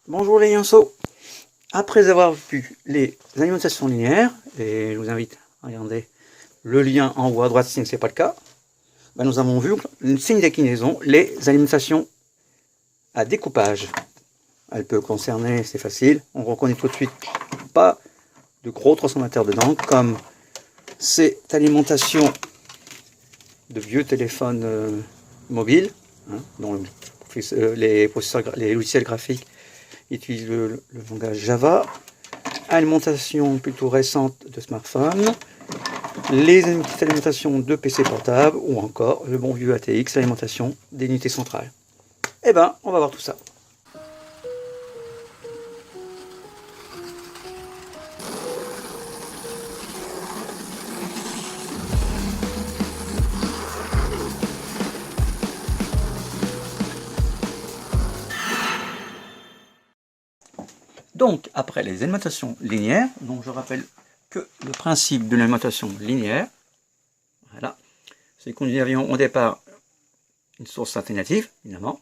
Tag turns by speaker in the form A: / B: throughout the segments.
A: Bonjour les lionceaux. Après avoir vu les alimentations linéaires, et je vous invite à regarder le lien en haut à droite si ce n'est pas le cas, nous avons vu une signe déclinaison, les alimentations à découpage. Elle peut concerner, c'est facile, on reconnaît tout de suite pas de gros transformateurs dedans, comme cette alimentation de vieux téléphones mobiles, dont les logiciels graphiques utilisent le langage Java, alimentation plutôt récente de smartphones, les alimentations de PC portables ou encore le bon vieux ATX, l'alimentation d'unités centrales. Eh ben, on va voir tout ça. Donc, après les alimentations linéaires, donc je rappelle que le principe de l'alimentation linéaire, voilà, c'est que nous avions au départ une source alternative, évidemment.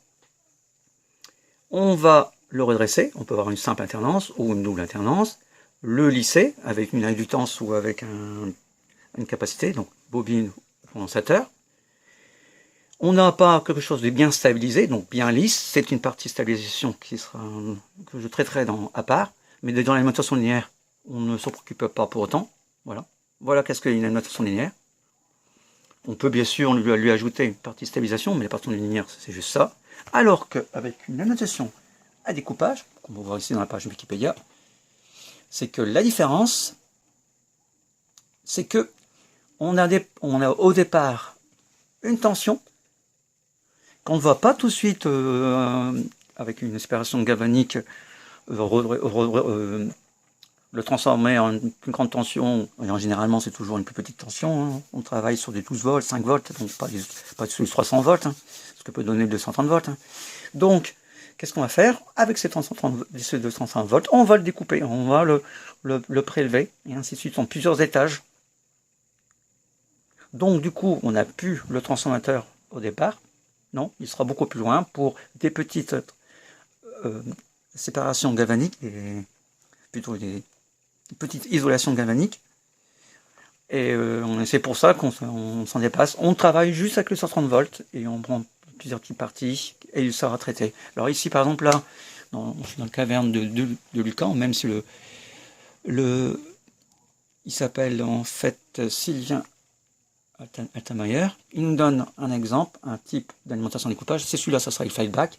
A: On va le redresser, on peut avoir une simple alternance ou une double alternance, le lisser avec une réductance ou avec une capacité, donc bobine ou condensateur. On n'a pas quelque chose de bien stabilisé, donc bien lisse, c'est une partie stabilisation que je traiterai à part, mais dans l'alimentation linéaire, on ne s'en préoccupe pas pour autant. Voilà qu'est-ce qu'une alimentation linéaire. On peut bien sûr lui ajouter une partie stabilisation, mais la partie linéaire, c'est juste ça. Alors qu'avec une alimentation à découpage, comme on va voir ici dans la page Wikipédia, c'est que la différence, c'est que on a au départ une tension qu'on ne voit pas tout de suite avec une aspiration galvanique le transformer en une plus grande tension, et généralement c'est toujours une plus petite tension, on travaille sur des 12 volts, 5 volts, donc pas sur les 300 volts, ce que peut donner 230 volts. Donc, qu'est-ce qu'on va faire? Avec ces 230 volts, on va le découper, on va le prélever, et ainsi de suite, en plusieurs étages. Donc du coup, on n'a plus le transformateur au départ, non, il sera beaucoup plus loin pour des petites séparations galvaniques, plutôt des petites isolations galvaniques. Et c'est pour ça qu'on s'en dépasse. On travaille juste avec le 130 volts et on prend plusieurs petites parties et il sera traité. Alors ici, par exemple, là, je suis dans la caverne de Lucan, même si il s'appelle en fait Sylvain Altamayer. Il nous donne un exemple, un type d'alimentation découpage. C'est celui-là, ça sera le flyback.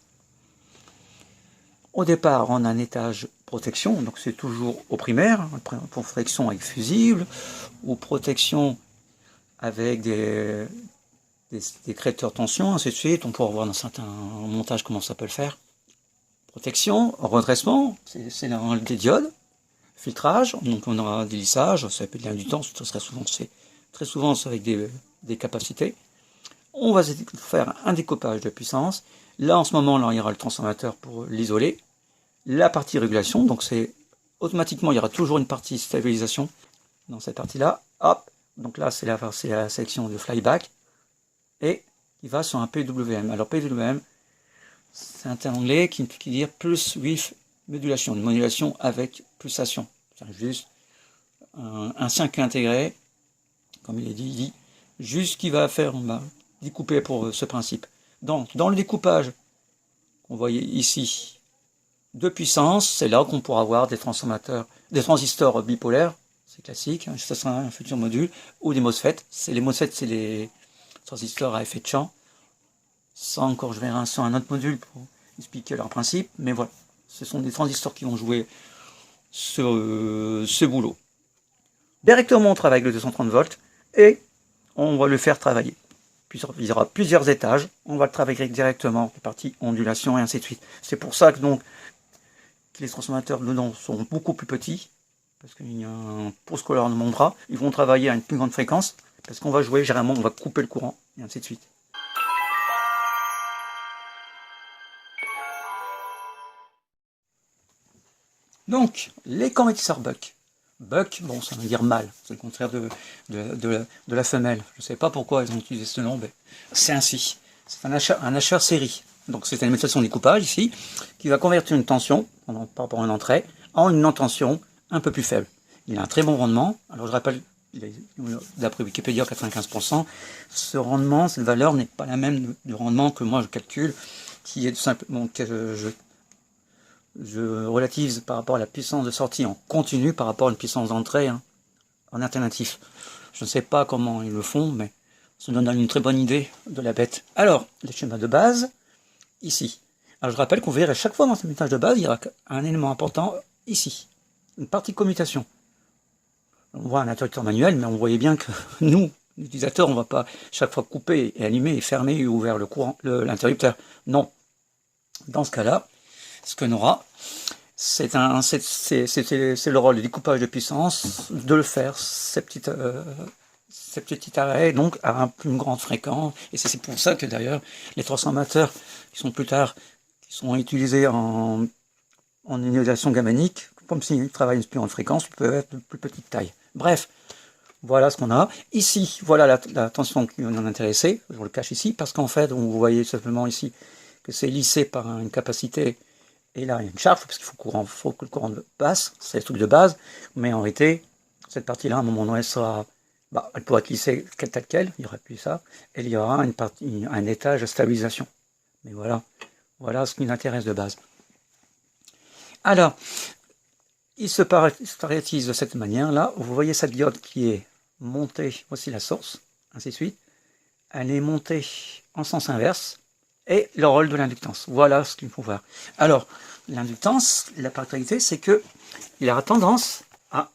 A: Au départ, on a un étage protection, donc c'est toujours au primaire, pour protection avec fusible, ou protection avec des créateurs de tension, ainsi de suite. On pourra voir dans certains montages comment ça peut le faire. Protection, redressement, c'est des diodes, filtrage, donc on aura des lissages, ça peut être l'inductance, très souvent c'est avec des capacités. On va faire un découpage de puissance. Là, en ce moment, là, il y aura le transformateur pour l'isoler. La partie régulation, donc c'est automatiquement, il y aura toujours une partie stabilisation dans cette partie-là. Hop, donc là, c'est la sélection de flyback. Et il va sur un PWM. Alors, PWM, c'est un terme anglais qui veut dire plus with modulation, une modulation avec pulsation. C'est juste un circuit intégré, comme il est dit, juste qui va faire, on va découper pour ce principe. Donc, dans le découpage qu'on voyait ici, de puissance, c'est là qu'on pourra avoir des transistors bipolaires, c'est classique, ça sera un futur module, ou des MOSFET. Les MOSFET, c'est les transistors à effet de champ. Ça encore, je verrai sur un autre module pour expliquer leur principe, mais voilà, ce sont des transistors qui vont jouer ce boulot. Directement, on travaille avec le 230 volts, et on va le faire travailler. Puis il y aura plusieurs étages, on va le travailler directement, les parties ondulation et ainsi de suite. C'est pour ça que donc les transformateurs dedans sont beaucoup plus petits, parce qu'il y a un pose colère de mon bras, ils vont travailler à une plus grande fréquence, parce qu'on va jouer, généralement on va couper le courant, et ainsi de suite. Donc, les convertisseurs buck. Buck, bon, ça veut dire mâle, c'est le contraire de la femelle. Je ne sais pas pourquoi ils ont utilisé ce nom, mais c'est ainsi. C'est un hacheur série. Donc c'est une méthode de découpage ici, qui va convertir une tension, par rapport à une entrée, en une non-tension un peu plus faible. Il a un très bon rendement. Alors je rappelle, d'après Wikipédia, 95%. Ce rendement, cette valeur n'est pas la même du rendement que moi je calcule, qui est tout simplement que je relativise par rapport à la puissance de sortie en continu par rapport à une puissance d'entrée en alternatif. Je ne sais pas comment ils le font, mais ça donne une très bonne idée de la bête. Alors, les schémas de base, ici. Alors je rappelle qu'on verra chaque fois dans ce métage de base, il y aura un élément important ici, une partie de commutation. On voit un interrupteur manuel, mais on voyait bien que nous, l'utilisateur, on ne va pas chaque fois couper et allumer et fermer et ouvrir le courant, l'interrupteur. Non. Dans ce cas-là, ce que l'on aura, c'est le rôle de découpage de puissance de le faire, ces petits arrêts, donc à une grande fréquence. Et c'est pour ça que d'ailleurs, les transformateurs qui sont plus tard, qui sont utilisés en ionisation galvanique, comme s'ils travaillent plus en fréquence, peuvent être de plus petite taille. Bref, voilà ce qu'on a. Ici, voilà la tension qui nous intéressait. Je le cache ici, parce qu'en fait, vous voyez simplement ici que c'est lissé par une capacité, et là, il y a une charge, parce qu'il faut que le courant passe, c'est le truc de base, mais en réalité, cette partie-là, à un moment donné, sera, elle pourra être lissée telle quelle, il n'y aura plus ça, et il y aura un étage de stabilisation. Mais voilà ce qui nous intéresse de base. Alors, il se paramétrise de cette manière-là. Vous voyez cette diode qui est montée, voici la source, ainsi de suite. Elle est montée en sens inverse, et le rôle de l'inductance. Voilà ce qu'il faut voir. Alors, l'inductance, la particularité, c'est que il aura tendance à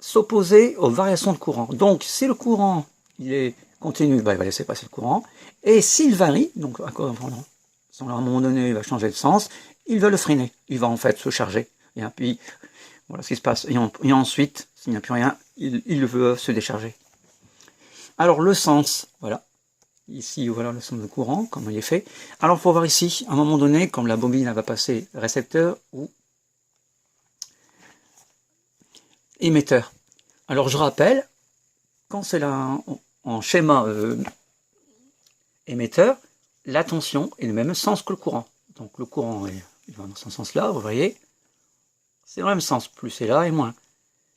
A: s'opposer aux variations de courant. Donc, si le courant il est continu, il va laisser passer le courant. Et s'il varie, donc à un moment donné, il va changer de sens, il va le freiner. Il va en fait se charger. Et puis, voilà ce qui se passe. Et ensuite, s'il n'y a plus rien, il veut se décharger. Alors, le sens, voilà. Ici, voilà le sens de courant, comment il est fait. Alors, il faut voir ici, à un moment donné, comme la bobine va passer récepteur ou émetteur. Alors, je rappelle, quand c'est là en schéma émetteur, la tension est le même sens que le courant. Donc, le courant il va dans ce sens-là, vous voyez. C'est le même sens, plus c'est là et moins.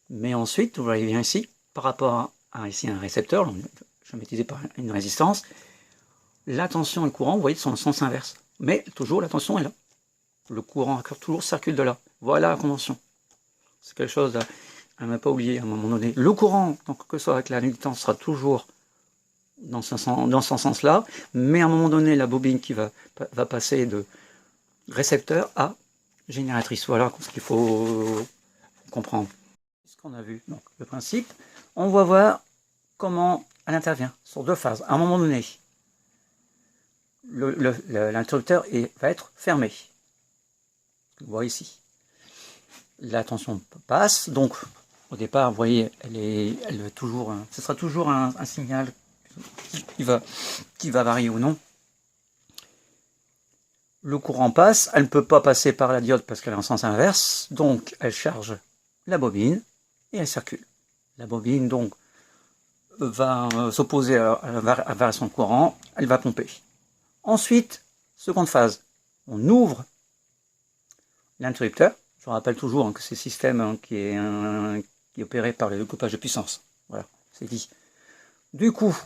A: Mais ensuite, vous voyez bien ici, par rapport à ici un récepteur, je vais utiliser par une résistance, la tension et le courant, vous voyez, sont dans le sens inverse. Mais toujours, la tension est là. Le courant toujours circule de là. Voilà la convention. C'est quelque chose à ne pas oublier à un moment donné. Le courant, donc que ce soit avec la inductance, sera toujours dans ce sens-là, mais à un moment donné, la bobine qui va passer de récepteur à génératrice. Voilà ce qu'il faut comprendre. Ce qu'on a vu, donc le principe, on va voir comment elle intervient sur deux phases. À un moment donné, l'interrupteur va être fermé. Vous voyez ici. La tension passe, donc au départ, vous voyez, ce sera toujours un signal qui va varier ou non. Le courant passe, elle ne peut pas passer par la diode parce qu'elle est en sens inverse, donc elle charge la bobine et elle circule. La bobine donc va s'opposer à la variation de courant, elle va pomper. Ensuite, seconde phase, on ouvre l'interrupteur. Je rappelle toujours que c'est le système qui est opéré par le découpage de puissance. Voilà, c'est dit. Du coup,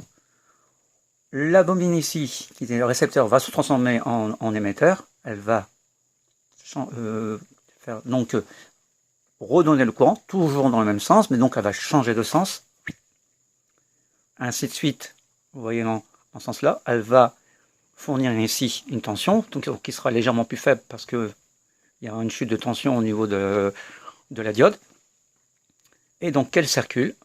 A: la bobine ici, qui est le récepteur, va se transformer en émetteur. Elle va faire donc redonner le courant, toujours dans le même sens, mais donc elle va changer de sens. Ainsi de suite, vous voyez dans ce sens-là, elle va fournir ici une tension, donc, qui sera légèrement plus faible parce que il y a une chute de tension au niveau de la diode. Et donc, elle circule.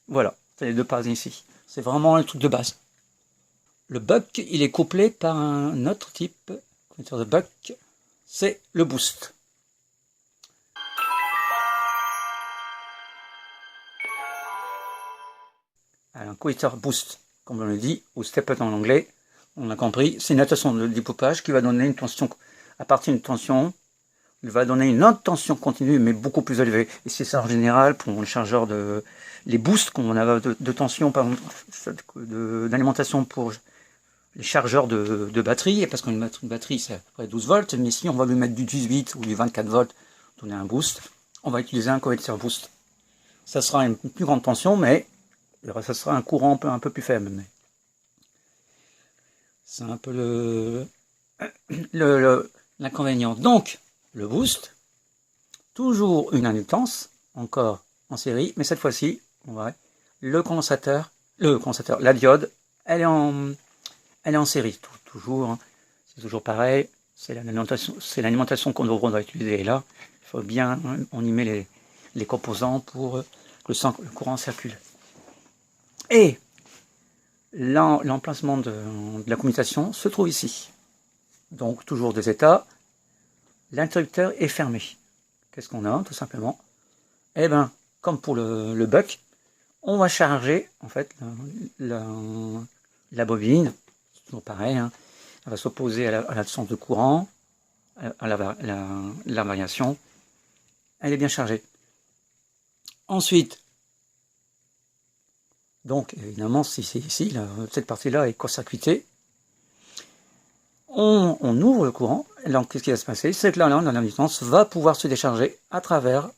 A: Voilà, c'est les deux phases ici. C'est vraiment un truc de base. Le buck, il est couplé par un autre type de buck, c'est le boost. Alors, un coïteur boost, comme on le dit, ou step up en anglais, on a compris, c'est une notation de découpage qui va donner une tension, à partir d'une tension, il va donner une autre tension continue, mais beaucoup plus élevée. Et c'est ça en général pour les chargeurs les boosts qu'on a de tension, par exemple, d'alimentation pour les chargeurs de batterie, et parce qu'une batterie c'est à peu près 12 volts, mais si on va lui mettre du 18 ou du 24 volts, donner un boost, on va utiliser un convertisseur boost. Ça sera une plus grande tension, mais ça sera un courant un peu plus faible. Mais c'est un peu l'inconvénient. Donc, le boost, toujours une inductance, encore en série, mais cette fois-ci, on va la diode, elle est en série, toujours, hein, c'est toujours pareil, c'est l'alimentation qu'on devra utiliser. Et là, il faut bien, hein, on y met les composants pour que le courant circule. Et l'emplacement de la commutation se trouve ici. Donc, toujours des états, l'interrupteur est fermé. Qu'est-ce qu'on a, tout simplement? Eh bien, comme pour le buck, on va charger, en fait, la bobine, c'est toujours pareil, hein, elle va s'opposer à la source de courant, à la variation, elle est bien chargée. Ensuite, donc évidemment, si c'est ici, cette partie-là est court-circuitée, on ouvre le courant, et donc qu'est-ce qui va se passer? C'est que là, l'inductance va pouvoir se décharger à travers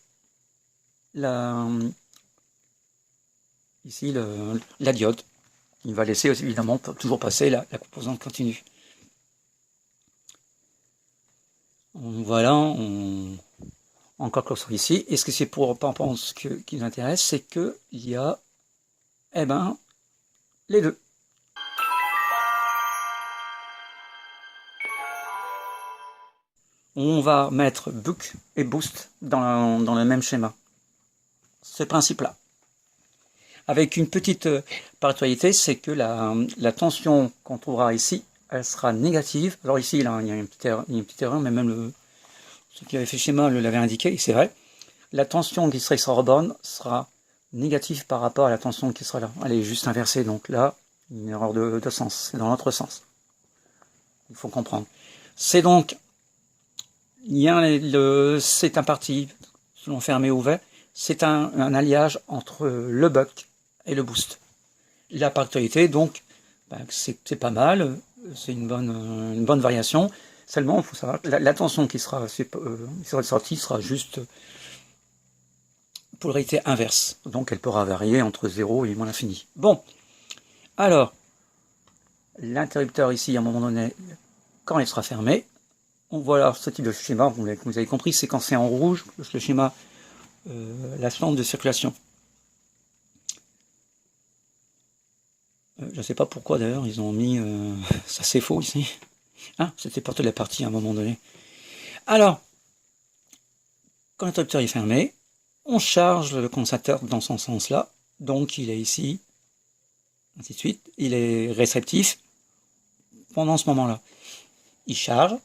A: ici la diode. Il va laisser évidemment toujours passer la composante continue. Voilà, encore comme ça ici. Et ce que c'est pour ce qui nous intéresse, c'est qu'il y a, eh ben, les deux. On va mettre buck et boost dans le même schéma. Ce principe-là. Avec une petite particularité, c'est que la tension qu'on trouvera ici, elle sera négative. Alors ici, là, il y a une petite erreur, mais même ce qui avait fait le schéma l'avait indiqué, c'est vrai. La tension qui serait sur la borne sera négative par rapport à la tension qui sera là. Elle est juste inversée, donc là, une erreur de sens, c'est dans l'autre sens. Il faut comprendre. C'est donc, c'est un parti, selon fermé ou ouvert, c'est un alliage entre le buck et le boost. La particularité, donc, c'est pas mal, c'est une bonne variation. Seulement, il faut savoir que la tension qui sera sortie sera juste polarité inverse. Donc, elle pourra varier entre 0 et moins l'infini. Bon, alors, l'interrupteur ici, à un moment donné, quand il sera fermé, on voit là ce type de schéma, vous avez compris, c'est quand c'est en rouge, le schéma, la lampe de circulation. Je ne sais pas pourquoi d'ailleurs ils ont mis ça, c'est faux ici. Ah, c'était porté la partie à un moment donné. Alors, quand l'interrupteur est fermé, on charge le condensateur dans son sens là, donc il est ici, ainsi de suite, il est réceptif pendant ce moment-là. Il charge.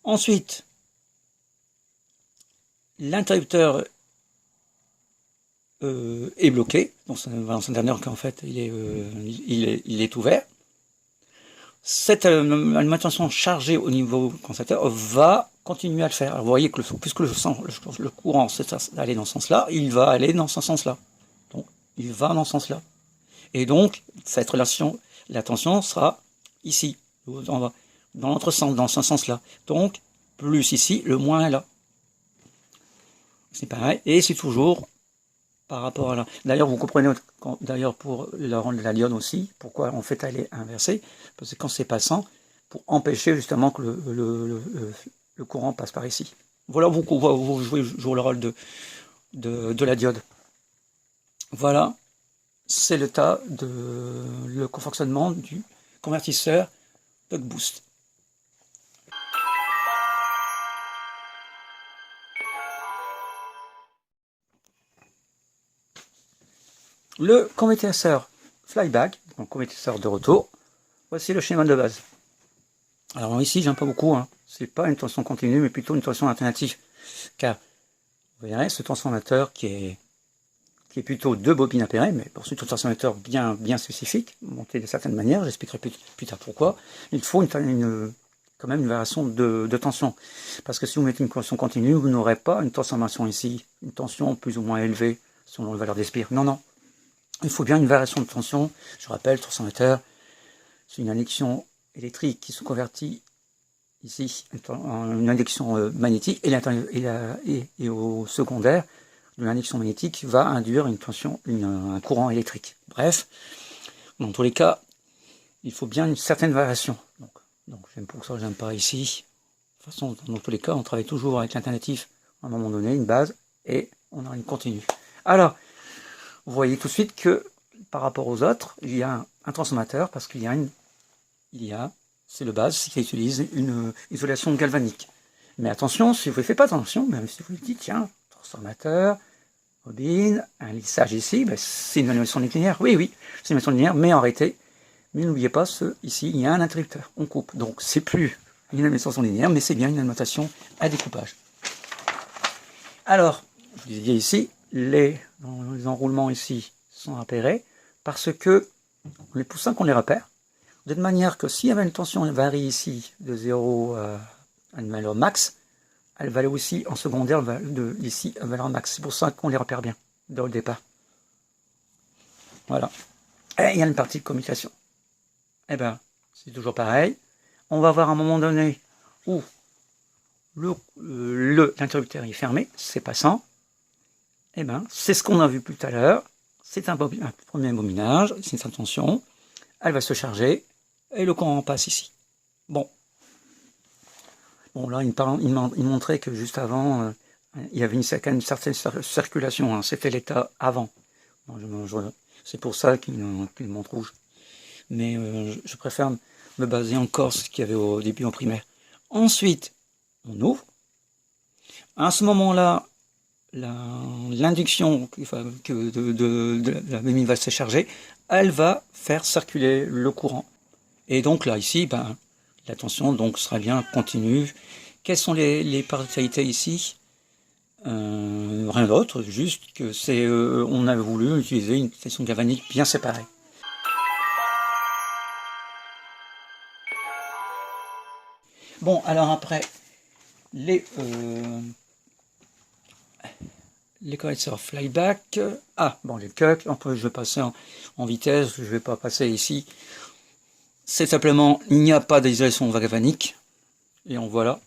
A: Ensuite, l'interrupteur est bloqué, donc ça va dans qu'en fait il est ouvert. Cette alimentation chargée au niveau condensateur va continuer à le faire. Alors vous voyez que puisque le courant aller dans ce sens-là, il va aller dans ce sens-là. Donc il va dans ce sens-là. Et donc cette relation, la tension sera ici, dans l'autre sens, dans ce sens-là. Donc plus ici, le moins là. C'est pareil, et c'est toujours par rapport à là. D'ailleurs, vous comprenez, d'ailleurs pour le rôle de la diode aussi, pourquoi on fait aller inverser, parce que quand c'est passant, pour empêcher justement que le courant passe par ici. Voilà, vous jouez le rôle de la diode. Voilà, c'est le fonctionnement du convertisseur buck boost. Le convertisseur flyback, donc convertisseur de retour, voici le schéma de base. Alors ici, j'aime pas beaucoup, hein. C'est pas une tension continue, mais plutôt une tension alternative. Car, vous verrez, ce transformateur qui est plutôt 2 bobines appairées, mais pour ce transformateur bien spécifique, monté de certaines manières, j'expliquerai plus tard pourquoi, il faut quand même une variation de tension. Parce que si vous mettez une tension continue, vous n'aurez pas une transformation ici, une tension plus ou moins élevée, selon la valeur des spires. Non, non. Il faut bien une variation de tension. Je rappelle, transformateur, c'est une addiction électrique qui se convertit ici en une induction magnétique et au secondaire de l'induction magnétique va induire une tension, un courant électrique. Bref, dans tous les cas, il faut bien une certaine variation. Donc j'aime pour ça, j'aime pas ici. De toute façon, dans tous les cas, on travaille toujours avec l'alternatif à un moment donné, une base, et on a une continue. Alors, vous voyez tout de suite que par rapport aux autres, il y a un transformateur parce qu'il y a, c'est le base qui utilise une isolation galvanique. Mais attention, si vous ne faites pas attention, même si vous dites, tiens, transformateur, bobine, un lissage ici, ben c'est une animation linéaire. Oui, c'est une animation linéaire, mais en réalité, mais n'oubliez pas, ici, il y a un interrupteur. On coupe. Donc, c'est plus une alimentation linéaire, mais c'est bien une alimentation à découpage. Alors, je vous disais ici, les enroulements ici sont repérés parce que les poussins qu'on les repère, de manière que s'il y avait une tension varie ici de 0 à une valeur max, elle va aller aussi en secondaire ici à valeur max. C'est pour ça qu'on les repère bien dès le départ. Voilà. Et il y a une partie de communication. Eh bien, c'est toujours pareil. On va voir à un moment donné où l'interrupteur est fermé, c'est passant. Eh bien, c'est ce qu'on a vu plus à l'heure. C'est un premier bobinage, c'est une tension. Elle va se charger et le courant passe ici. Bon, là, il montrait que juste avant, il y avait une certaine circulation. Hein. C'était l'état avant. C'est pour ça qu'il montre rouge. Mais je préfère me baser encore sur ce qu'il y avait au début en primaire. Ensuite, on ouvre. À ce moment-là, l'induction de la bobine va se charger. Elle va faire circuler le courant. Et donc là, ici, la tension sera bien continue. Quelles sont les particularités ici? Rien d'autre, juste que on a voulu utiliser une tension galvanique bien séparée. Bon, alors après, les correcteurs flyback. Les cucks, je vais passer en vitesse, je ne vais pas passer ici. C'est simplement, il n'y a pas d'isolation galvanique. Et voilà.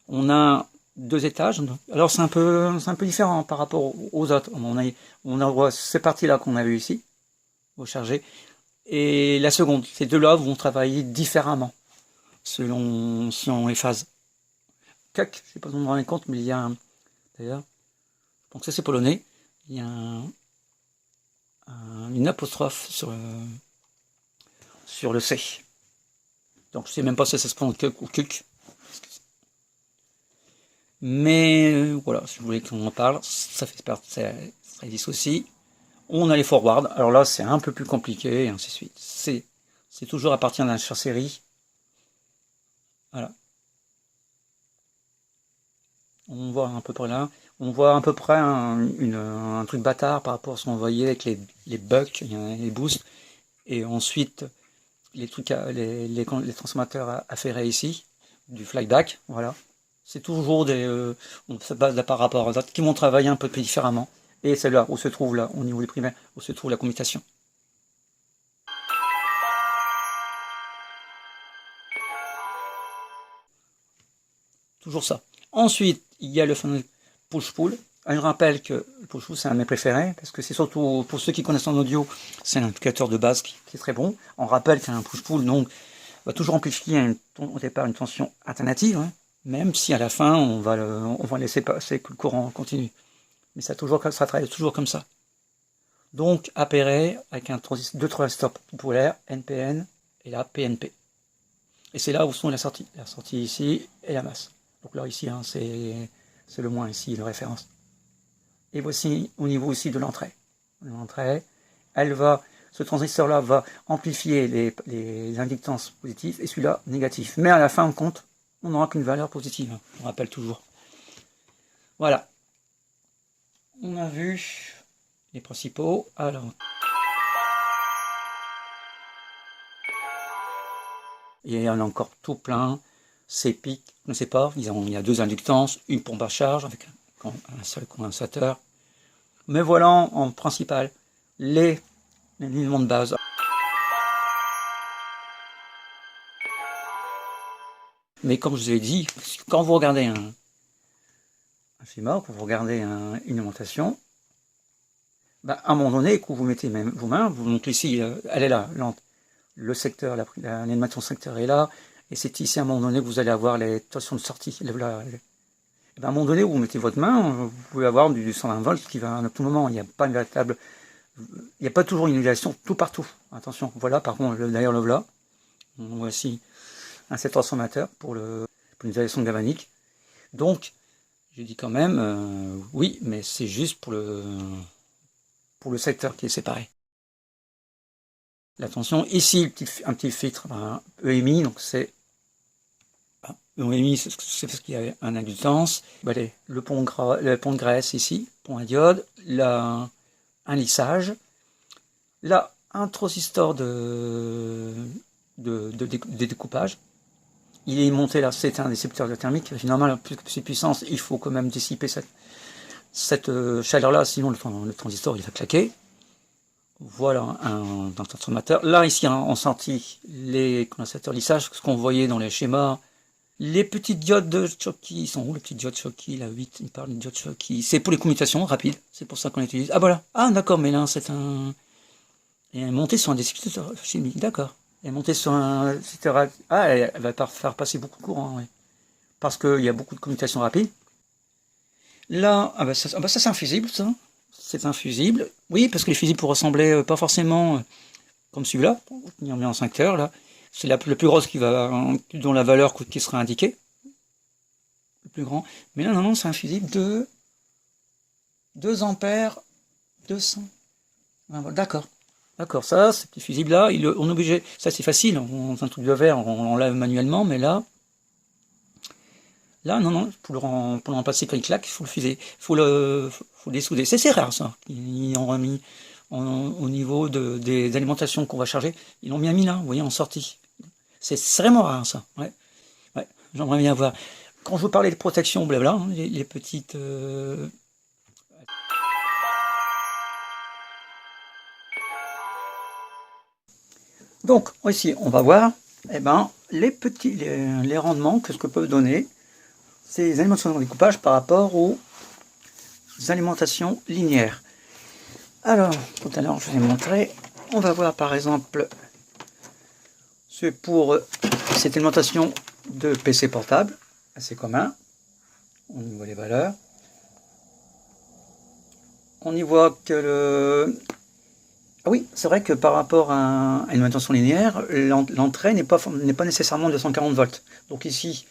A: On a 2 étages. Alors c'est un peu différent par rapport aux autres. On a ces parties-là qu'on a vues ici, au chargé. Et la seconde, ces deux-là vont travailler différemment, selon les phases. Cuck, je ne sais pas si vous vous rendez compte, mais il y a d'ailleurs, donc ça c'est polonais, il y a une apostrophe sur le C. Donc je sais même pas si ça se prononce cuck ou cuck. Mais voilà, si vous voulez qu'on en parle, ça fait partie, ça existe aussi. On a les forward, alors là c'est un peu plus compliqué, et ainsi de suite. C'est toujours à partir d'un série. Voilà. On voit à peu près là. On voit à peu près un truc bâtard par rapport à ce qu'on voyait avec les bucks, les boosts, et ensuite les trucs, les transformateurs affairés ici, du flyback, voilà. C'est toujours on se base là par rapport aux autres qui vont travailler un peu plus différemment. Et c'est là où se trouve là, au niveau des primaires, où se trouve la commutation. Toujours ça. Ensuite, il y a le fameux push-pull. Je rappelle que le push-pull, c'est un de mes préférés, parce que c'est surtout, pour ceux qui connaissent en audio, c'est un amplificateur de base qui est très bon. On rappelle qu'un push-pull, va toujours amplifier au départ une tension alternative, hein, même si à la fin, on va laisser passer que le courant continue. Mais ça travaille toujours comme ça. Donc, appairé avec deux transistors polaires, NPN et là, PNP. Et c'est là où sont la sortie. La sortie ici et la masse. Donc là, ici, hein, c'est le moins ici, de référence. Et voici au niveau aussi de l'entrée. L'entrée, ce transistor-là va amplifier les inductances positives et celui-là négatif. Mais à la fin, on compte, on n'aura qu'une valeur positive. On rappelle toujours. Voilà. On a vu les principaux. Alors, il y en a encore tout plein. Ces pics, je ne sais pas, il y a 2 inductances, une pompe à charge avec un seul condensateur. Mais voilà en principal les éléments de base. Mais comme je vous ai dit, quand vous regardez un schéma, quand vous regardez une alimentation, bah, à un moment donné, quand vous mettez même vos mains, donc ici, elle est là, le secteur, l'animation secteur est là, et c'est ici à un moment donné que vous allez avoir les tensions de sortie. Et ben, à un moment donné où vous mettez votre main, vous pouvez avoir du 120 volts qui va à tout moment. Il n'y a pas une véritable, il n'y a pas toujours une évaluation tout partout. Attention, voilà, par contre, d'ailleurs le voilà. Voici un set transformateur pour une isolation galvanique. Donc, je dis quand même, oui, mais c'est juste pour le secteur qui est séparé. Attention, ici, un petit filtre EMI, donc c'est EMI, c'est parce qu'il y a un inductance. Le pont de graisse ici, pont à diode, là, un lissage, là, un transistor de découpage. Il est monté là, c'est un décepteur de thermique. Normalement, plus que c'est puissance, il faut quand même dissiper cette chaleur-là, sinon le transistor il va claquer. Voilà un transformateur. Là, ici, en sortie, les condensateurs lissage, ce qu'on voyait dans les schémas. Les petites diodes de Schottky, sont où les petites diodes Schottky? La 8, il parle de diodes Schottky. C'est pour les communications rapides, c'est pour ça qu'on utilise. Ah voilà, ah d'accord, mais là, c'est un... Elle est montée sur un détecteur chimique, d'accord. Elle est montée sur un... Ah, elle va faire passer beaucoup de courant, oui. Parce qu'il y a beaucoup de communications rapides. Là, ça c'est un fusible, ça. C'est un fusible. Oui, parce que les fusibles ressemblaient pas forcément comme celui-là. Il en met en 5 heures, là. C'est la plus grosse dont la valeur qui sera indiquée. Le plus grand. Mais là, non, c'est un fusible de 2 ampères 200. D'accord. D'accord, ça, ce petit fusible-là, on est obligé. Ça, c'est facile. On un truc de verre, on lave manuellement, mais là. Là, non, pour le remplacer quand il claque, il faut le fuser. Faut le dessouder. C'est rare, ça. Ils ont remis au niveau des alimentations qu'on va charger. Ils l'ont bien mis là, vous voyez, en sortie. C'est vraiment rare, ça. Ouais. J'aimerais bien voir. Quand je vous parlais de protection, blabla, hein, les petites... Donc, ici, on va voir les rendements que ce que peuvent donner ces alimentations de découpage par rapport aux alimentations linéaires. Alors, tout à l'heure, je vous ai montré. On va voir, par exemple, c'est pour cette alimentation de PC portable, assez commun. On y voit les valeurs. On y voit que Ah oui, c'est vrai que par rapport à une alimentation linéaire, l'entrée n'est pas nécessairement 240 volts. Donc ici,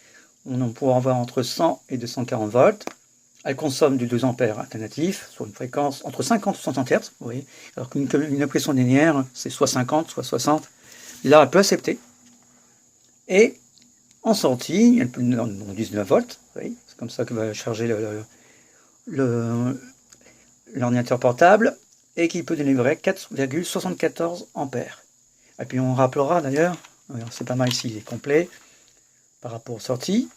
A: on pourra avoir entre 100 et 240 volts. Elle consomme du 2 ampères alternatif sur une fréquence entre 50 et 60 Hz. Vous voyez, alors qu'une application linéaire, c'est soit 50, soit 60. Là, elle peut accepter. Et en sortie, elle peut 19 volts. C'est comme ça que va charger l'ordinateur portable et qui peut délivrer 4,74 ampères. Et puis on rappellera d'ailleurs, c'est pas mal ici, il est complet, par rapport aux sorties,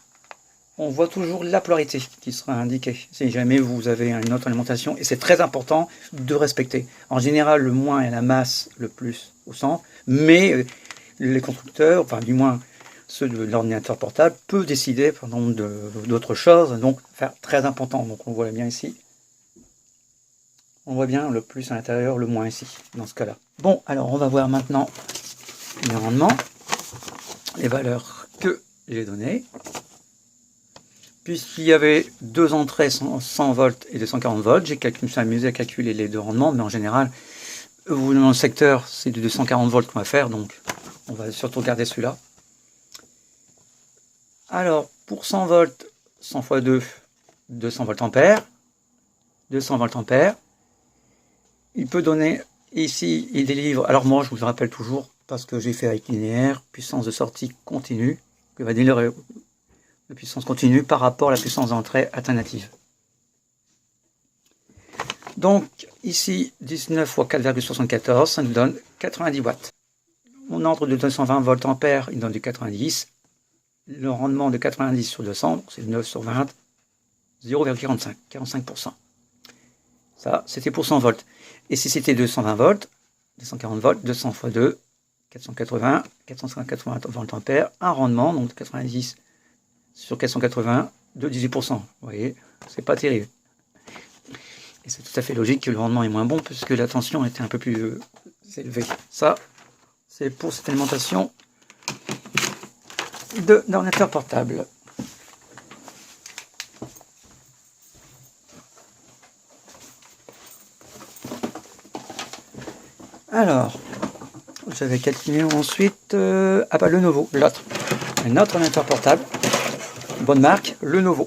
A: on voit toujours la polarité qui sera indiquée, si jamais vous avez une autre alimentation, et c'est très important de respecter. En général, le moins est la masse, le plus au centre, mais les constructeurs, enfin du moins ceux de l'ordinateur portable, peuvent décider d'autres choses, donc faire très important, donc on voit bien ici. On voit bien le plus à l'intérieur, le moins ici, dans ce cas-là. Bon, alors on va voir maintenant les rendements, les valeurs que j'ai données. Puisqu'il y avait deux entrées 100 volts et 240 volts, je me suis amusé à calculer les deux rendements, mais en général, dans le secteur, c'est du 240 volts qu'on va faire, donc on va surtout garder celui-là. Alors, pour 100 volts, 100 x 2, 200 volts ampères, 200 volts ampères. Il peut donner, ici, il délivre, alors moi je vous le rappelle toujours, parce que j'ai fait avec linéaire, puissance de sortie continue, que va délivrer la puissance continue par rapport à la puissance d'entrée alternative. Donc, ici, 19 x 4,74, ça nous donne 90 watts. Mon ordre de 220 volts ampères, il donne du 90. Le rendement de 90 sur 200, c'est 9 sur 20, 0,45, 45%. Ça, c'était pour 100 volts. Et si c'était 220 volts, 240 volts, 200 x 2, 480, 480 volts ampères, un rendement, donc 90 sur 480 de 18%. Vous voyez, c'est pas terrible. Et c'est tout à fait logique que le rendement est moins bon puisque la tension était un peu plus élevée. Ça, c'est pour cette alimentation d'ordinateur portable. Alors, j'avais calculé ensuite Lenovo, l'autre. Un autre ordinateur portable, bonne marque, Lenovo.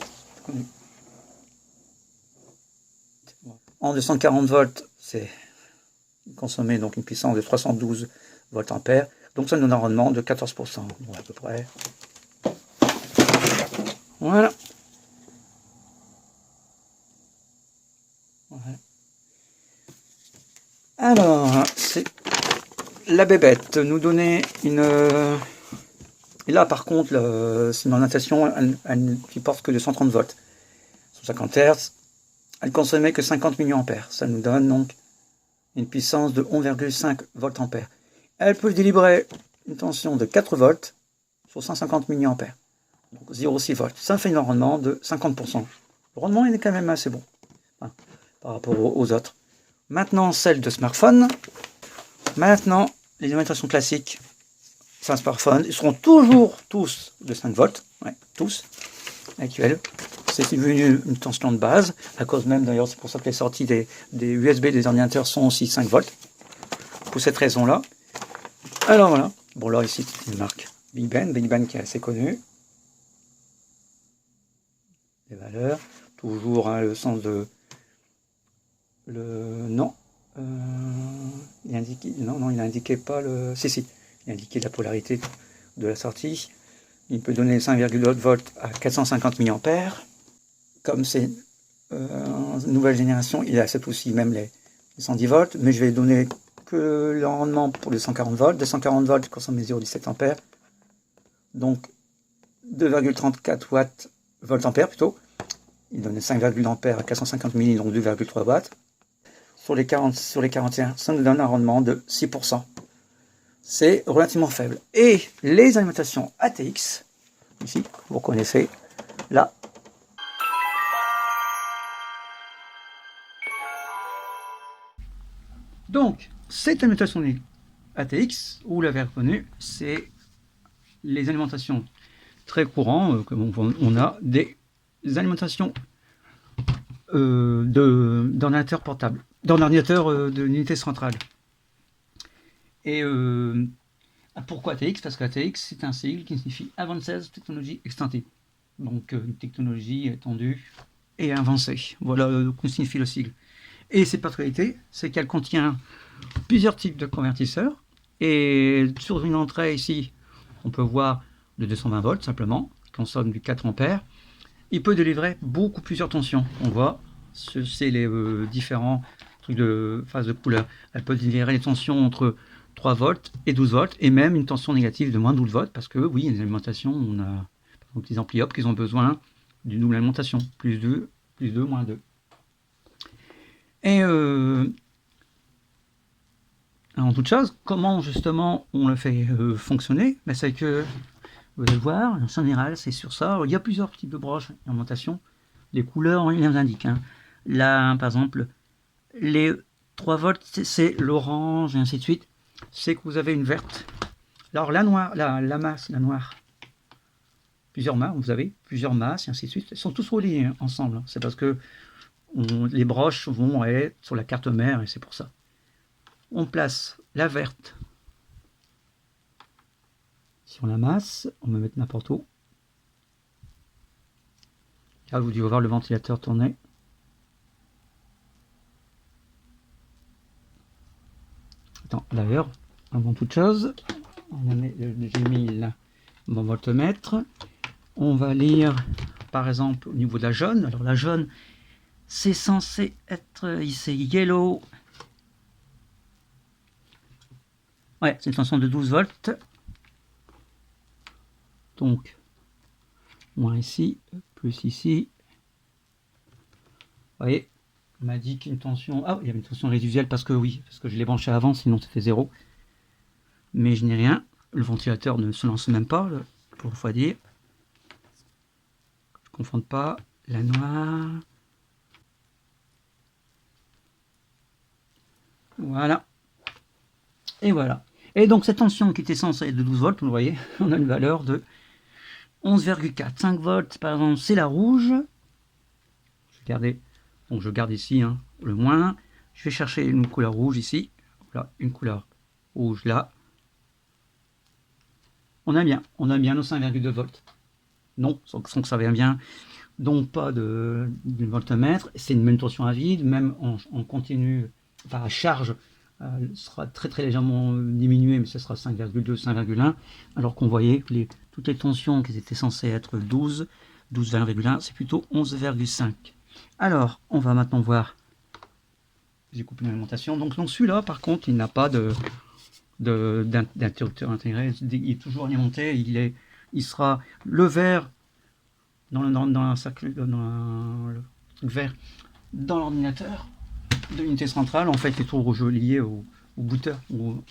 A: En 240 volts, c'est consommé donc une puissance de 312 volts ampères. Donc ça nous donne un rendement de 14%, bon, à peu près. Voilà. Alors, c'est la bébête nous donnait une... Et là, par contre, c'est une orientation qui porte que de 130 volts. 150 Hz, elle consommait que 50 mA. Ça nous donne donc une puissance de 11,5 volts ampères. Elle peut délivrer une tension de 4 volts sur 150 mA. Donc 0,6 volts. Ça fait un rendement de 50%. Le rendement, il est quand même assez bon hein, par rapport aux autres. Maintenant, celle de smartphone. Maintenant, les alimentations classiques, c'est un smartphone. Ils seront toujours tous de 5 volts. Ouais, tous. Actuels. C'est devenu une tension de base. À cause même, d'ailleurs, c'est pour ça que les sorties des USB des ordinateurs sont aussi 5 volts. Pour cette raison-là. Alors voilà. Bon, là, ici, c'est une marque Big Ben qui est assez connue. Les valeurs. Toujours hein, le sens de... Non. Il indiquait... Non, il n'indiquait pas le... Si. Il indiquait la polarité de la sortie. Il peut donner 5,8 volts à 450 mA. Comme c'est une nouvelle génération, il accepte aussi même les 110 volts. Mais je vais donner que le rendement pour les 140 volts. Des 140 volts consomme 0,17 ampères. Donc 2,34 volts ampères plutôt. Il donne 5,8 ampères à 450 milli, donc 2,3 watts. Sur les 41, ça nous donne un rendement de 6%. C'est relativement faible. Et les alimentations ATX, ici, vous connaissez, là. Donc, cette alimentation ATX, vous l'avez reconnu, c'est les alimentations très courantes, comme on a des alimentations d'ordinateur portable, d'ordinateur d'unité centrale. Et pourquoi ATX? Parce que ATX, c'est un sigle qui signifie Advanced Technology Extended. Donc une technologie étendue et avancée. Voilà ce que signifie le sigle. Et ses particularités, c'est qu'elle contient plusieurs types de convertisseurs. Et sur une entrée ici, on peut voir le 220 volts simplement, qui consomme du 4 ampères. Il peut délivrer plusieurs tensions. On voit, c'est les différents trucs de phase de couleur. Elle peut délivrer des tensions entre 3 volts et 12 volts, et même une tension négative de moins de 12 volts, parce que oui, il y a une alimentation, on a par exemple les amplis Hop qui ont besoin d'une double alimentation, plus 2, moins 2. Et en toute chose, comment justement on le fait fonctionner? Ben, c'est que, vous allez voir, en général, c'est sur ça. Alors, il y a plusieurs types de broches d'alimentation. Les couleurs, on les indique. Hein. Là, par exemple, les 3 volts, c'est l'orange, et ainsi de suite. C'est que vous avez une verte. Alors, la noire, la masse, la noire, plusieurs masses, vous avez plusieurs masses, et ainsi de suite. Ils sont tous reliés hein, ensemble. Hein. C'est parce que les broches vont être sur la carte mère, et c'est pour ça. On place la verte sur la masse, on va mettre n'importe où. Là, vous devez voir le ventilateur tourner. Attends, d'ailleurs, avant toute chose, j'ai mis là mon voltmètre. On va lire, par exemple, au niveau de la jaune. Alors, la jaune, c'est censé être ici yellow. Ouais, c'est une tension de 12 volts. Donc, moins ici, plus ici. Vous voyez, on m'a dit qu'une tension... Ah, il y avait une tension résiduelle parce que oui, parce que je l'ai branché avant, sinon ça fait 0. Mais je n'ai rien. Le ventilateur ne se lance même pas, pour refroidir. confondent pas la noire. Voilà. Et voilà. Et donc cette tension qui était censée être de 12 volts, vous voyez, on a une valeur de 11,4. 5 volts, par exemple, c'est la rouge. Donc je garde ici hein, le moins. Je vais chercher une couleur rouge ici. Voilà, une couleur rouge là. On a bien nos 5,2 volts. Non, sans que ça vienne bien. Donc pas de voltmètre. C'est une tension à vide, même en continu, enfin à charge, sera très légèrement diminué, mais ce sera 5,2, 5,1. Alors qu'on voyait que toutes les tensions qui étaient censées être 12, 20,1, c'est plutôt 11,5. Alors, on va maintenant voir. J'ai coupé l'alimentation. Donc celui-là, par contre, il n'a pas d'interrupteur intégré. Il est toujours alimenté. Il sera le vert dans un cercle, dans le truc vert dans l'ordinateur de l'unité centrale. En fait, les tours rouges liés au booter, au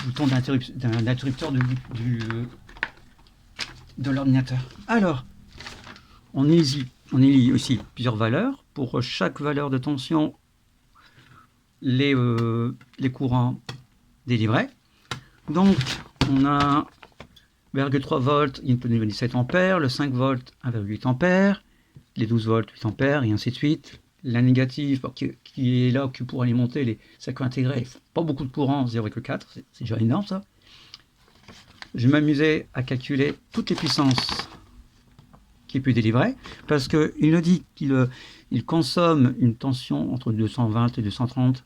A: bouton d'interrupteur de l'ordinateur. Alors, on élit aussi plusieurs valeurs. Pour chaque valeur de tension, les courants délivrés. Donc, on a 1,3 volts, input niveau 17 ampères, le 5 volts, 1,8 ampères, les 12 volts, 8 ampères, et ainsi de suite. La négative, qui est là, qui pour alimenter les circuits intégrés, pas beaucoup de courant, 0,4, c'est déjà énorme ça. Je m'amusais à calculer toutes les puissances qui peut délivrer, parce qu'il nous dit qu'il consomme une tension entre 220 et 230,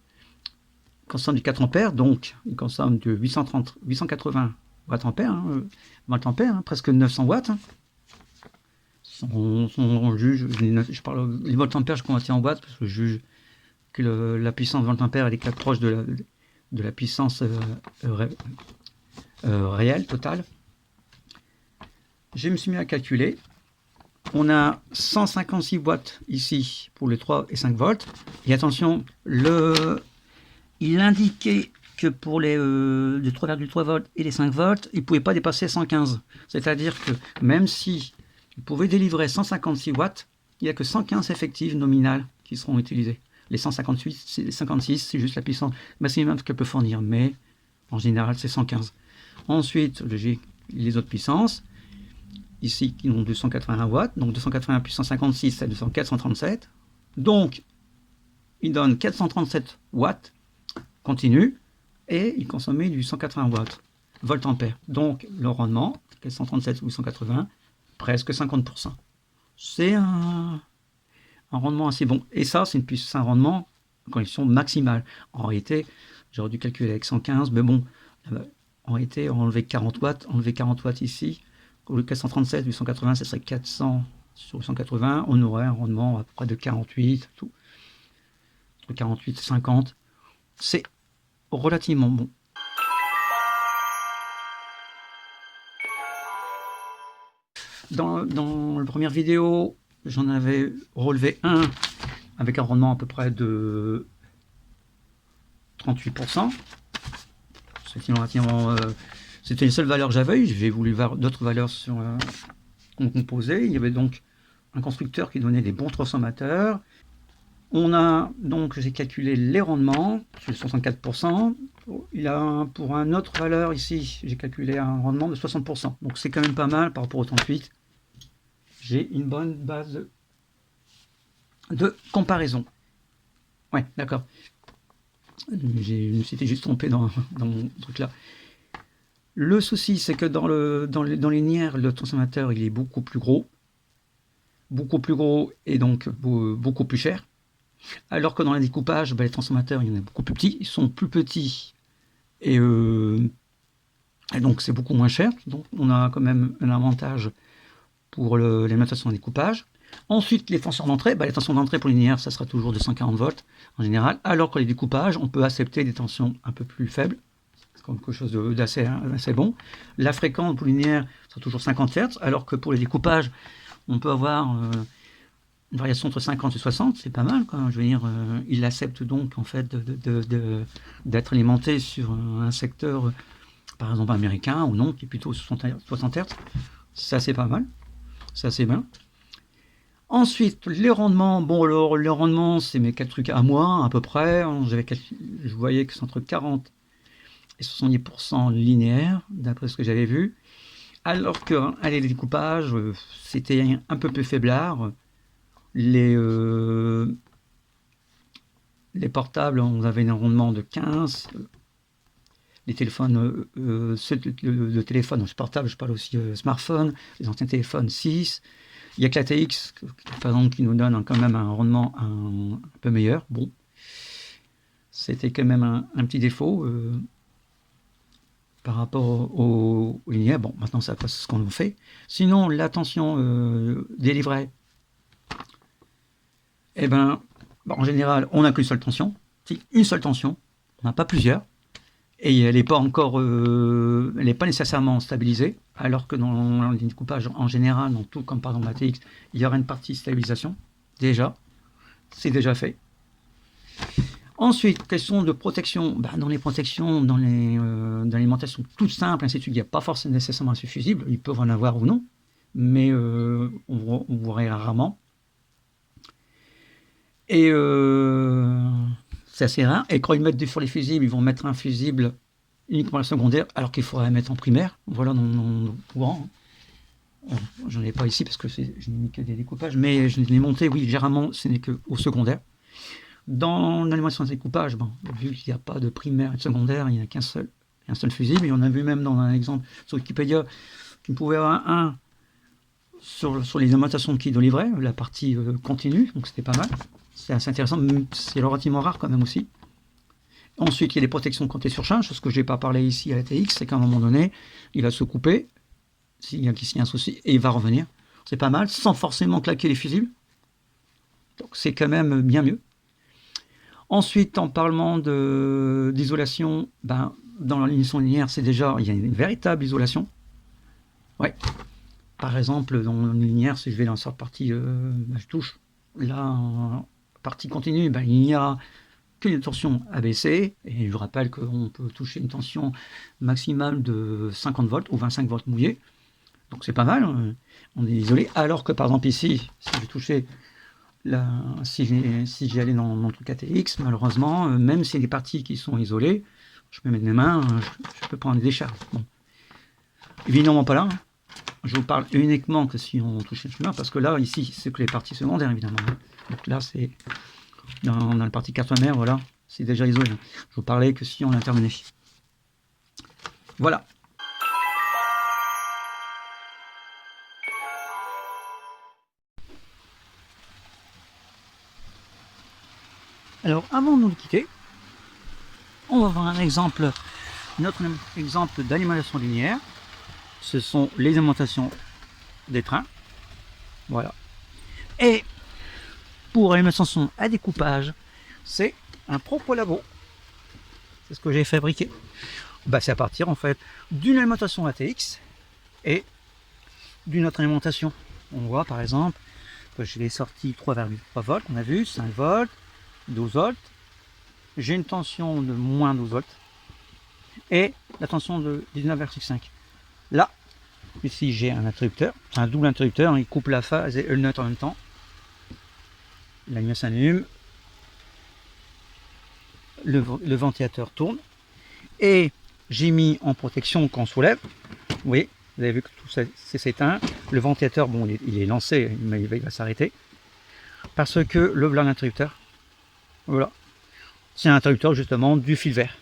A: consomme du 4 ampères, donc il consomme de 880 watts ampères, presque 900 watts. On juge, je parle les volts ampères, je convertis en watts parce que je juge que la puissance volt ampère elle est proche de la puissance réelle, totale. Je me suis mis à calculer. On a 156 watts ici pour les 3 et 5 volts. Et attention, il indiquait que pour les 3,3 volts et les 5 volts, il ne pouvait pas dépasser 115. C'est-à-dire que même si il pouvait délivrer 156 watts, il n'y a que 115 effectifs nominales qui seront utilisés. Les 56, c'est juste la puissance maximum qu'elle peut fournir, mais en général, c'est 115. Ensuite, j'ai les autres puissances, ici, qui ont 281 watts, donc 281 puissance 56, c'est 437. Donc, il donne 437 watts continu, et il consommait du 180 watts, volt ampère. Donc, le rendement, 437 ou 180, presque 50%. C'est un rendement assez bon. Et ça, c'est un rendement en condition maximale. En réalité, j'aurais dû calculer avec 115, mais bon, en réalité, enlever 40 watts ici, au lieu de 437, 880, ça serait 400 sur 180, on aurait un rendement à peu près de 48, tout. Entre 48 et 50. C'est relativement bon. Dans la première vidéo, j'en avais relevé un avec un rendement à peu près de 38%. C'était les seules valeurs que j'avais. J'ai voulu voir d'autres valeurs sur qu'on composait. Il y avait donc un constructeur qui donnait des bons transformateurs. J'ai calculé les rendements sur 64%. Pour une autre valeur ici, j'ai calculé un rendement de 60%. Donc c'est quand même pas mal par rapport au 38. J'ai une bonne base de comparaison. Ouais, d'accord. Je me suis juste trompé dans mon truc là. Le souci, c'est que dans les linéaires, le transformateur il est beaucoup plus gros et donc beaucoup plus cher. Alors que dans le découpage, les transformateurs, il y en a beaucoup plus petits. Ils sont plus petits et donc c'est beaucoup moins cher. Donc on a quand même un avantage pour l'alimentation en découpage. Ensuite, les tensions d'entrée. Les tensions d'entrée pour les linéaires, ça sera toujours de 140 volts en général. Alors que les découpages, on peut accepter des tensions un peu plus faibles. C'est quelque chose d'assez bon. La fréquence pour les linéaires sera toujours 50 Hz. Alors que pour les découpages, on peut avoir une variation entre 50 et 60, c'est pas mal, quoi. Je veux dire, il accepte donc en fait d'être alimenté sur un secteur, par exemple américain ou non, qui est plutôt 60 Hz. Ça c'est pas mal, c'est assez bien. Ensuite, les rendements. Bon, alors, les rendements, c'est mes 4 trucs à moi, à peu près. Je voyais que c'est entre 40 et 70% linéaire, d'après ce que j'avais vu. Alors que, allez, les découpages, c'était un peu plus faiblard. Les, euh, les portables, on avait un rendement de 15. Les téléphones, le téléphone, c'est portable, je parle aussi smartphone, les anciens téléphones 6. Il y a que la TX, par exemple, qui nous donne quand même un rendement un peu meilleur. Bon, c'était quand même un petit défaut par rapport au linéaire. Bon, maintenant, ça passe ce qu'on en fait. Sinon, la tension des livrets, eh ben, en général, on n'a qu'une seule tension. C'est une seule tension, on n'a pas plusieurs. Et elle n'est pas encore, elle n'est pas nécessairement stabilisée, alors que dans le découpage en général, dans tout comme par exemple la TX, il y aura une partie stabilisation. Déjà, c'est déjà fait. Ensuite, question de protection. Ben, dans les protections, dans l'alimentation toute simple, ainsi de suite, il n'y a pas forcément nécessairement un fusible. Ils peuvent en avoir ou non, mais on voit rarement. Et c'est assez rare. Et quand ils mettent sur les fusibles, ils vont mettre un fusible uniquement à la secondaire, alors qu'il faudrait mettre en primaire. Voilà, dans courant. J'en ai pas ici parce que je n'ai mis que des découpages, mais je l'ai monté, oui, généralement, ce n'est qu'au secondaire. Dans l'animation de découpage, bon, vu qu'il n'y a pas de primaire et de secondaire, il n'y a qu'un seul fusible. Et on a vu même dans un exemple sur Wikipédia qu'il pouvait avoir un sur les alimentations de kits de livret, la partie continue, donc c'était pas mal. C'est assez intéressant, c'est relativement rare quand même aussi. Ensuite, il y a les protections quand tu es surcharge, ce que je n'ai pas parlé ici à la TX, c'est qu'à un moment donné, il va se couper, s'il y a un souci, et il va revenir. C'est pas mal, sans forcément claquer les fusibles. Donc c'est quand même bien mieux. Ensuite, en parlant d'isolation, ben, dans la ligne linéaire, c'est déjà, il y a une véritable isolation. Ouais. Par exemple, dans la linéaire, si je vais dans cette partie, je touche, là, partie continue, ben, il n'y a qu'une tension ABC, et je rappelle qu'on peut toucher une tension maximale de 50 volts ou 25 volts mouillés, donc c'est pas mal, on est isolé, alors que par exemple ici, si je touchais, si j'y allais dans mon truc ATX, malheureusement, même s'il y a des parties qui sont isolées, je peux mettre mes mains, je peux prendre des décharges. Bon. Évidemment pas là, hein. Je vous parle uniquement que si on touche le chemin, parce que là, ici, c'est que les parties secondaires, évidemment. Donc là, c'est dans la partie carte mère, voilà, c'est déjà isolé. Je vous parlais que si on intervenait. Voilà. Alors, avant de nous quitter, on va voir un exemple, notre exemple d'alimentation linéaire. Ce sont les alimentations des trains. Voilà. Et pour l'alimentation à découpage, c'est un propre labo. C'est ce que j'ai fabriqué. Bah, c'est à partir en fait d'une alimentation ATX et d'une autre alimentation. On voit par exemple que je l'ai sorti 3,3 volts, on a vu, 5 volts, 12 volts. J'ai une tension de moins 12 volts et la tension de 19,5. Là, ici j'ai un interrupteur, c'est un double interrupteur, il coupe la phase et le neutre en même temps. La lumière s'allume, le ventilateur tourne et j'ai mis en protection quand on soulève. Oui, vous avez vu que tout ça s'éteint. Le ventilateur, bon, il est lancé, mais il va s'arrêter parce que le blanc d'interrupteur, voilà, c'est un interrupteur justement du fil vert.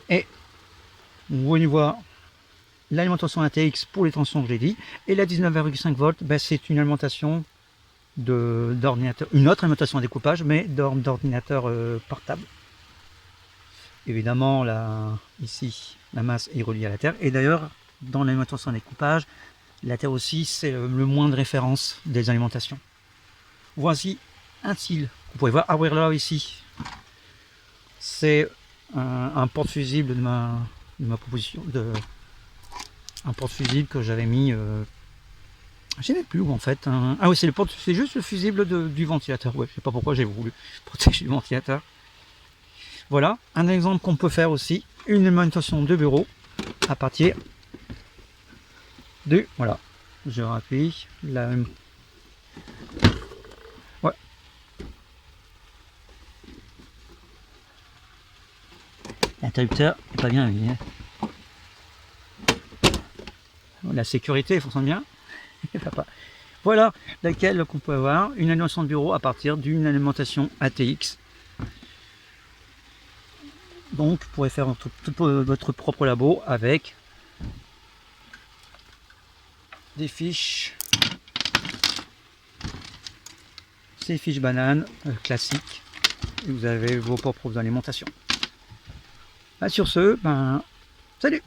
A: Et vous voyez voir l'alimentation ATX pour les tensions que j'ai dit, et la 19,5 volts, ben, c'est une alimentation d'ordinateur, une autre alimentation à découpage, mais d'ordinateur portable. Évidemment, là, ici, la masse est reliée à la Terre, et d'ailleurs, dans l'alimentation à découpage, la Terre aussi, c'est le moins de référence des alimentations. Voici un style. Vous pouvez voir, ah oui, là, ici, c'est un porte-fusible de ma proposition, un porte-fusible que j'avais mis, je sais même plus où en fait. Ah oui, c'est juste le fusible du ventilateur. Ouais, je sais pas pourquoi j'ai voulu protéger le ventilateur. Voilà, un exemple qu'on peut faire aussi, une alimentation de bureau à partir voilà, je rappuie. La... Ouais. L'interrupteur n'est pas bien mis. La sécurité fonctionne bien. Voilà laquelle qu'on peut avoir une alimentation de bureau à partir d'une alimentation ATX. Donc vous pourrez faire tout votre propre labo avec des fiches, ces fiches bananes classiques, et vous avez vos propres alimentations. Sur ce, salut!